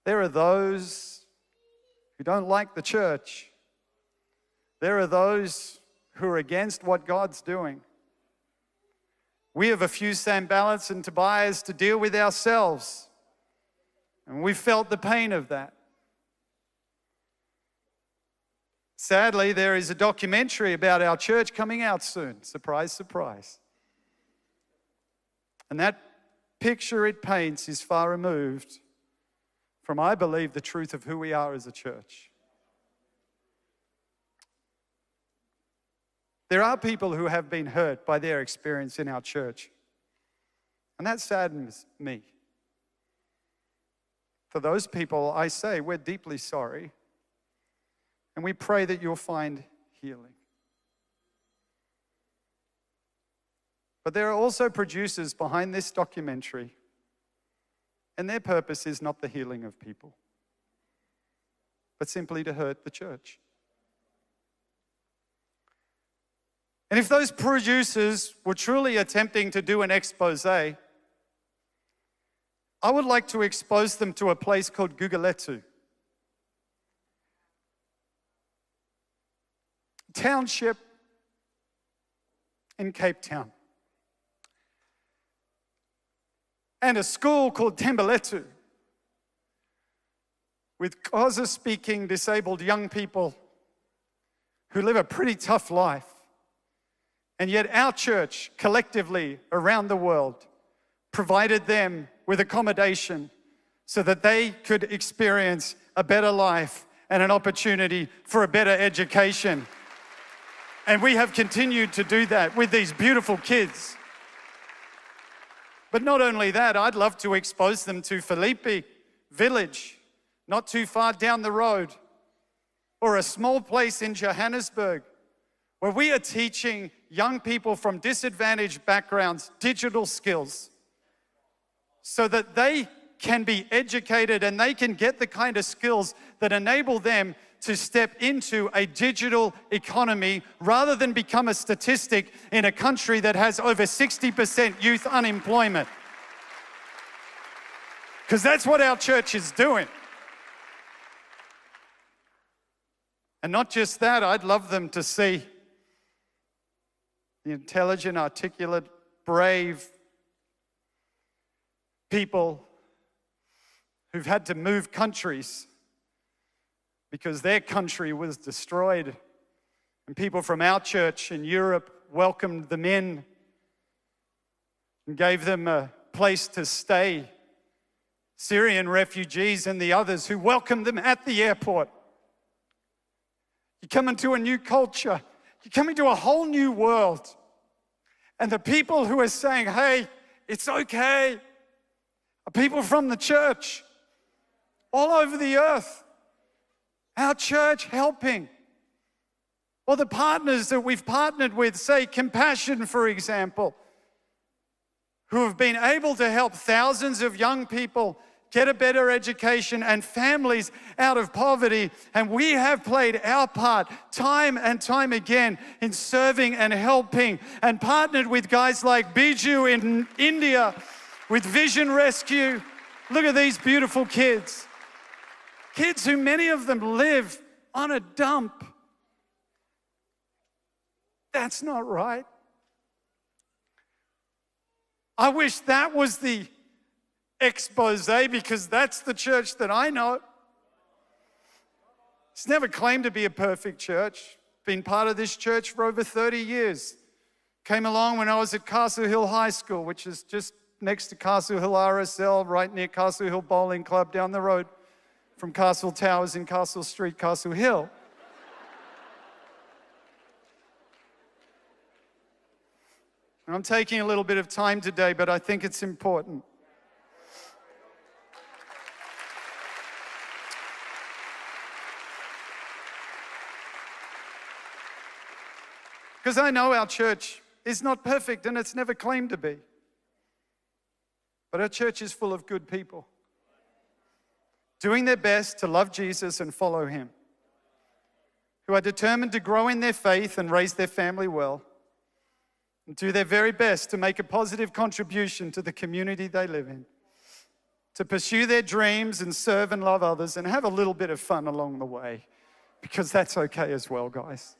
There are those who don't like the church. There are those who are against what God's doing. We have a few Sanballats and Tobias to deal with ourselves, and we felt the pain of that. Sadly, there is a documentary about our church coming out soon. Surprise, surprise. And that picture it paints is far removed from, I believe, the truth of who we are as a church. There are people who have been hurt by their experience in our church, and that saddens me. For those people, I say, we're deeply sorry, and we pray that you'll find healing. But there are also producers behind this documentary, and their purpose is not the healing of people, but simply to hurt the church. And if those producers were truly attempting to do an expose, I would like to expose them to a place called Guguletu. Township in Cape Town. And a school called Tembeletu with Xhosa-speaking disabled young people who live a pretty tough life. And yet our church, collectively around the world, provided them with accommodation so that they could experience a better life and an opportunity for a better education. And we have continued to do that with these beautiful kids. But not only that, I'd love to expose them to Filipi village, not too far down the road, or a small place in Johannesburg, where we are teaching young people from disadvantaged backgrounds digital skills so that they can be educated and they can get the kind of skills that enable them to step into a digital economy rather than become a statistic in a country that has over 60% youth unemployment. Because that's what our church is doing. And not just that, I'd love them to see the intelligent, articulate, brave people who've had to move countries because their country was destroyed. And people from our church in Europe welcomed them in and gave them a place to stay. Syrian refugees and the others who welcomed them at the airport. You come into a new culture. You come into a whole new world. And the people who are saying, hey, it's okay, are people from the church all over the earth. Our church helping. Or the partners that we've partnered with, say Compassion, for example, who have been able to help thousands of young people get a better education and families out of poverty. And we have played our part time and time again in serving and helping, and partnered with guys like Biju in India with Vision Rescue. Look at these beautiful kids. Kids who many of them live on a dump. That's not right. I wish that was the expose, because that's the church that I know. It's never claimed to be a perfect church. Been part of this church for over 30 years. Came along when I was at Castle Hill High School, which is just next to Castle Hill RSL, right near Castle Hill Bowling Club down the road from Castle Towers in Castle Street, Castle Hill. And I'm taking a little bit of time today, but I think it's important. Because I know our church is not perfect, and it's never claimed to be. But our church is full of good people doing their best to love Jesus and follow him, who are determined to grow in their faith and raise their family well, and do their very best to make a positive contribution to the community they live in, to pursue their dreams and serve and love others and have a little bit of fun along the way, because that's okay as well, guys.